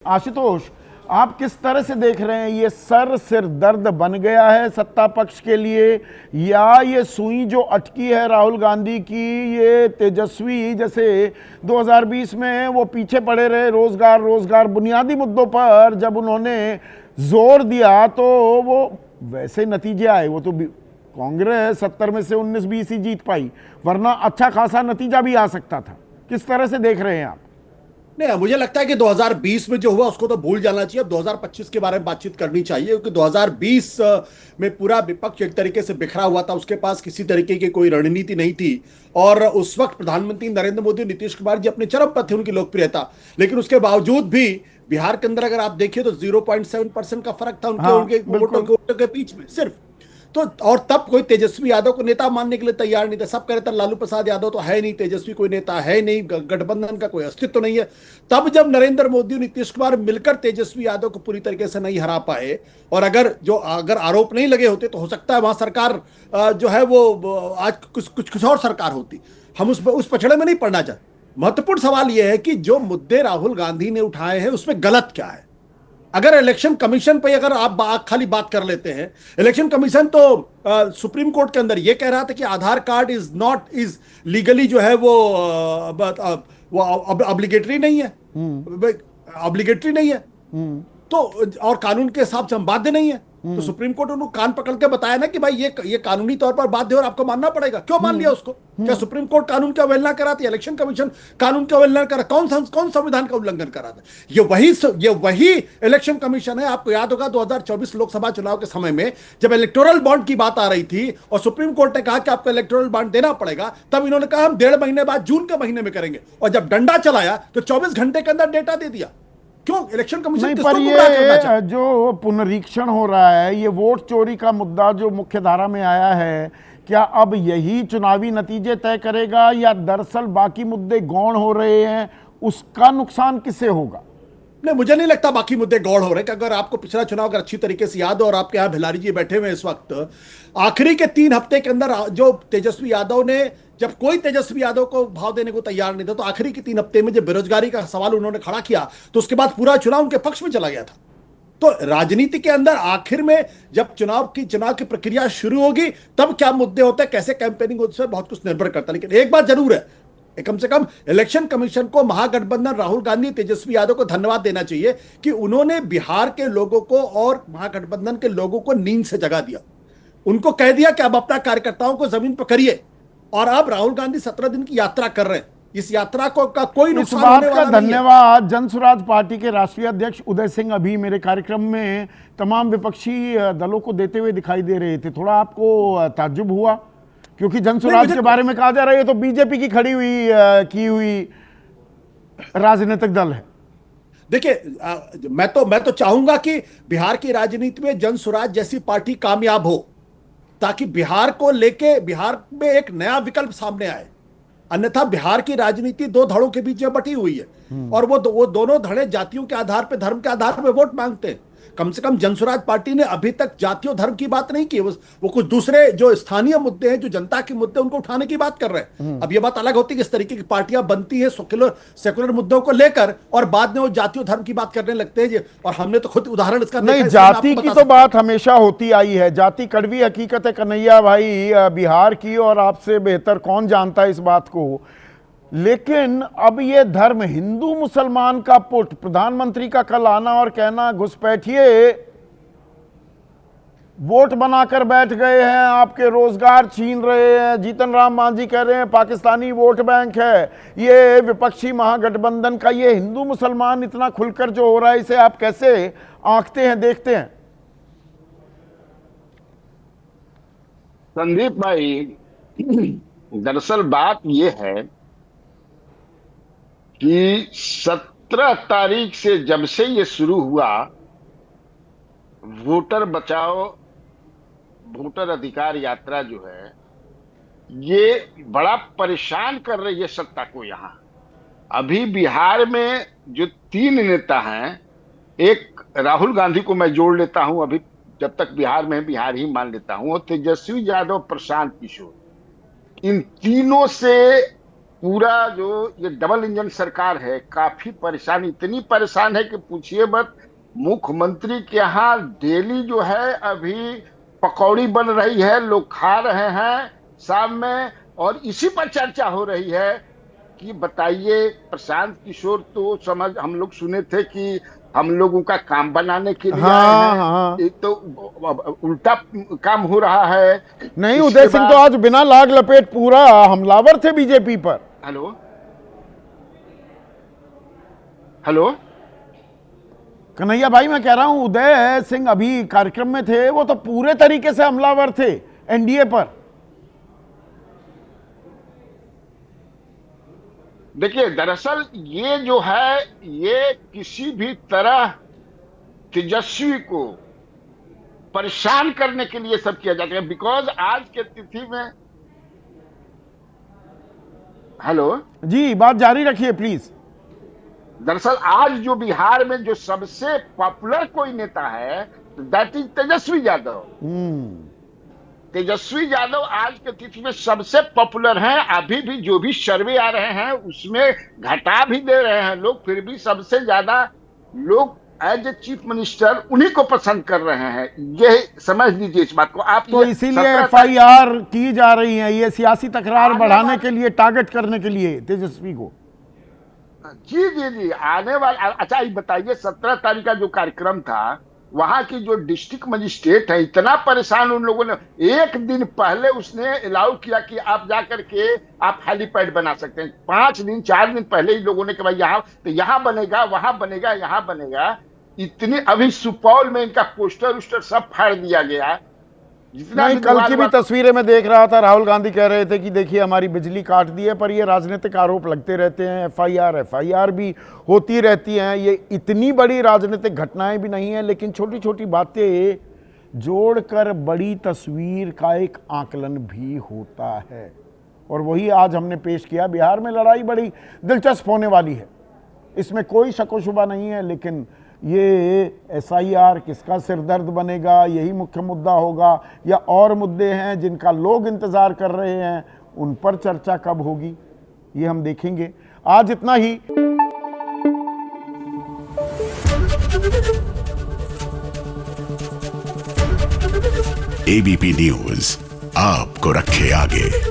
आशुतोष, आप किस तरह से देख रहे हैं, ये सर सिर दर्द बन गया है सत्ता पक्ष के लिए, या ये सुई जो अटकी है राहुल गांधी की, ये तेजस्वी जैसे 2020 में वो पीछे पड़े रहे रोजगार रोजगार बुनियादी मुद्दों पर, जब उन्होंने जोर दिया तो वो वैसे नतीजे आए। वो तो कांग्रेस 70 में से 19-20 ही जीत पाई, वरना अच्छा खासा नतीजा भी आ सकता था। किस तरह से देख रहे हैं आप? नहीं, मुझे लगता है कि 2020 में जो हुआ उसको तो भूल जाना चाहिए। अब 2025 के बारे में बातचीत करनी चाहिए, क्योंकि 2020 में पूरा विपक्ष एक तरीके से बिखरा हुआ था। उसके पास किसी तरीके की कोई रणनीति नहीं थी, और उस वक्त प्रधानमंत्री नरेंद्र मोदी, नीतीश कुमार जी अपने चरम पर थे, उनकी लोकप्रियता। लेकिन उसके बावजूद भी बिहार के अंदर अगर आप देखिए तो 0.7% का फर्क था उनके हाँ, उनके वोटों के बीच में सिर्फ। तो और तब कोई तेजस्वी यादव को नेता मानने के लिए तैयार नहीं था। सब कह रहे थे लालू प्रसाद यादव तो है नहीं, तेजस्वी कोई नेता है नहीं, गठबंधन का कोई अस्तित्व तो नहीं है। तब जब नरेंद्र मोदी और नीतीश कुमार मिलकर तेजस्वी यादव को पूरी तरीके से नहीं हरा पाए, और अगर आरोप नहीं लगे होते तो हो सकता है वहां सरकार जो है वो आज कुछ और सरकार होती। हम उस पछड़े में नहीं पड़ना चाहते। महत्वपूर्ण सवाल यह है कि जो मुद्दे राहुल गांधी ने उठाए हैं उसमें गलत क्या है। अगर इलेक्शन कमीशन पे अगर आप खाली बात कर लेते हैं, इलेक्शन कमीशन तो सुप्रीम कोर्ट के अंदर ये कह रहा था कि आधार कार्ड इज लीगली जो है वो ऑब्लिगेटरी नहीं है, ऑब्लिगेटरी नहीं है। तो और कानून के हिसाब से हम बाध्य नहीं है। तो सुप्रीम कोर्ट उनको कान पकड़ के बताया ना कि भाई ये कानूनी तौर पर बाध्य और आपको मानना पड़ेगा। क्यों मान लिया उसको? क्या सुप्रीम कोर्ट कानून की अवहेलना कराती है? इलेक्शन कमीशन कानून की अवहेलना करा? कौन संविधान का उल्लंघन करा था? ये वही इलेक्शन कमीशन है। आपको याद होगा 2024 लोकसभा चुनाव के समय में जब इलेक्टोरल बॉन्ड की बात आ रही थी और सुप्रीम कोर्ट ने कहा कि आपको इलेक्टोरल बॉन्ड देना पड़ेगा, तब इन्होंने कहा हम 1.5 महीने बाद जून के महीने में करेंगे, और जब डंडा चलाया तो 24 घंटे के अंदर डेटा दे दिया। क्यों इलेक्शन कमीशन नहीं, किसको पर गुमराह करना चाहता है? ये जो पुनरीक्षण हो रहा है, ये वोट चोरी का मुद्दा जो मुख्य धारा में आया है, क्या अब यही चुनावी नतीजे तय करेगा, या दरअसल बाकी मुद्दे गौण हो रहे हैं, उसका नुकसान किसे होगा? नहीं, मुझे नहीं लगता बाकी मुद्दे गौड़ हो रहे। कि अगर आपको पिछला चुनाव अगर अच्छी तरीके से याद हो, और आपके यहाँ भिलारी जी बैठे हुए हैं इस वक्त, आखिरी के 3 हफ्ते के अंदर जो तेजस्वी यादव ने, जब कोई तेजस्वी यादव को भाव देने को तैयार नहीं था, तो आखिरी के 3 हफ्ते में जब बेरोजगारी का सवाल उन्होंने खड़ा किया, तो उसके बाद पूरा चुनाव उनके पक्ष में चला गया था। तो राजनीति के अंदर आखिर में जब चुनाव की प्रक्रिया शुरू होगी, तब क्या मुद्दे होते हैं, कैसे कैंपेनिंग होती है, बहुत कुछ निर्भर करता है। लेकिन एक बात जरूर है, कम से कम इलेक्शन कमीशन को, महागठबंधन राहुल गांधी तेजस्वी यादव को धन्यवाद देना चाहिए कि उन्होंने बिहार के लोगों को और महागठबंधन के लोगों को नींद से जगा दिया। उनको कह दिया कि अब अपना कार्यकर्ताओं को जमीन पर करिए। और अब राहुल गांधी 17 दिन की यात्रा कर रहे हैं। इस यात्रा को का कोई इस नुकसान बात होने का वाला नहीं है। धन्यवाद जनसुराज पार्टी के राष्ट्रीय अध्यक्ष उदय सिंह अभी मेरे कार्यक्रम में तमाम विपक्षी दलों को देते हुए दिखाई दे रहे थे। थोड़ा आपको ताज्जुब हुआ, क्योंकि जनसुराज के बारे में कहा जा रहा है ये तो बीजेपी की खड़ी हुई की हुई राजनीतिक दल है। देखिए, मैं तो चाहूंगा कि बिहार की राजनीति में जनसुराज जैसी पार्टी कामयाब हो, ताकि बिहार को लेके बिहार में एक नया विकल्प सामने आए। अन्यथा बिहार की राजनीति दो धड़ों के बीच में बटी हुई है, और वो दोनों धड़े जातियों के आधार पे, धर्म के आधार पे वोट मांगते हैं। कम से कम जनसुराज पार्टी ने अभी तक जाति और धर्म की बात नहीं की। वो कुछ दूसरे जो स्थानीय मुद्दे हैं, जो जनता के मुद्दे, उनको उठाने की बात कर रहे हैं। अब ये बात अलग होती है कि इस तरीके की पार्टियां बनती है सेकुलर मुद्दों को लेकर, और बाद में वो जाति और धर्म की बात करने लगते हैं। और हमने तो खुद उदाहरण इसका नहीं, देखा है, जाति की तो बात हमेशा होती आई है। जाति कड़वी हकीकत है कन्हैया भाई बिहार की, और आपसे बेहतर कौन जानता है इस बात को। लेकिन अब ये धर्म, हिंदू मुसलमान का पुट, प्रधानमंत्री का कल आना और कहना घुसपैठिए वोट बनाकर बैठ गए हैं, आपके रोजगार छीन रहे हैं, जीतन राम मांझी कह रहे हैं पाकिस्तानी वोट बैंक है, ये विपक्षी महागठबंधन का ये हिंदू मुसलमान इतना खुलकर जो हो रहा है, इसे आप कैसे आंकते हैं, देखते हैं? संदीप भाई, दरअसल बात यह है कि 17 तारीख से जब से ये शुरू हुआ, वोटर बचाओ वोटर अधिकार यात्रा जो है, ये बड़ा परेशान कर रही है सत्ता को। यहाँ अभी बिहार में जो 3 नेता हैं, एक राहुल गांधी को मैं जोड़ लेता हूं, अभी जब तक बिहार में है बिहार ही मान लेता हूं, और तेजस्वी यादव, प्रशांत किशोर, इन तीनों से पूरा जो ये डबल इंजन सरकार है काफी परेशान, इतनी परेशान है कि पूछिए मत। मुख्यमंत्री के यहाँ डेली जो है अभी पकौड़ी बन रही है, लोग खा रहे हैं शाम में, और इसी पर चर्चा हो रही है कि बताइए प्रशांत किशोर तो समझ हम लोग सुने थे कि हम लोगों का काम बनाने के लिए आए हाँ हैं। हाँ। ये तो उल्टा काम हो रहा है। नहीं, इसके उदय सिंह तो बाद- आज बिना लाग लपेट पूरा हमलावर थे बीजेपी पर। हेलो हेलो कन्हैया भाई, मैं कह रहा हूं उदय सिंह अभी कार्यक्रम में थे, वो तो पूरे तरीके से हमलावर थे एनडीए पर। देखिए, दरअसल ये जो है ये किसी भी तरह तेजस्वी को परेशान करने के लिए सब किया जाता है, बिकॉज आज के तिथि में। हेलो, जी, बात जारी रखिए प्लीज। दरअसल आज जो बिहार में जो सबसे पॉपुलर कोई नेता है दैट इज तेजस्वी यादव। तेजस्वी यादव आज के तिथि में सबसे पॉपुलर हैं। अभी भी जो भी सर्वे आ रहे हैं उसमें घटा भी दे रहे हैं लोग, फिर भी सबसे ज्यादा लोग एज ए चीफ मिनिस्टर उन्हीं को पसंद कर रहे हैं। ये समझ लीजिए इस बात को आप। तो इसीलिए एफआईआर की जा रही है, ये सियासी तकरार बढ़ाने के लिए, टारगेट करने के लिए तेजस्वी को। जी जी जी, आने वाला। अच्छा, ये बताइए 17 तारीख का जो कार्यक्रम था, वहां की जो डिस्ट्रिक्ट मजिस्ट्रेट है, इतना परेशान उन लोगों ने, एक दिन पहले उसने अलाउ किया कि आप जाकर के आप हेलीपैड बना सकते हैं। 5 दिन 4 दिन पहले ही लोगों ने कहा यहाँ तो यहाँ बनेगा, वहां बनेगा, यहाँ बनेगा। इतनी अभी सुपौल में इनका पोस्टर उस्टर सब फाड़ दिया गया। जितना नहीं, कल की भी तस्वीरें मैं देख रहा था, राहुल गांधी कह रहे थे कि देखिए हमारी बिजली काट दी है, पर ये राजनीतिक आरोप लगते रहते हैं। एफआईआर भी होती रहती हैं। ये इतनी बड़ी राजनीतिक घटनाएं भी नहीं है, लेकिन छोटी छोटी बातें जोड़कर बड़ी तस्वीर का एक आकलन भी होता है, और वही आज हमने पेश किया। बिहार में लड़ाई बड़ी दिलचस्प होने वाली है, इसमें कोई शको शुबा नहीं है, लेकिन ये एसआईआर किसका सिरदर्द बनेगा, यही मुख्य मुद्दा होगा, या और मुद्दे हैं जिनका लोग इंतजार कर रहे हैं, उन पर चर्चा कब होगी ये हम देखेंगे। आज इतना ही। एबीपी न्यूज आपको रखे आगे।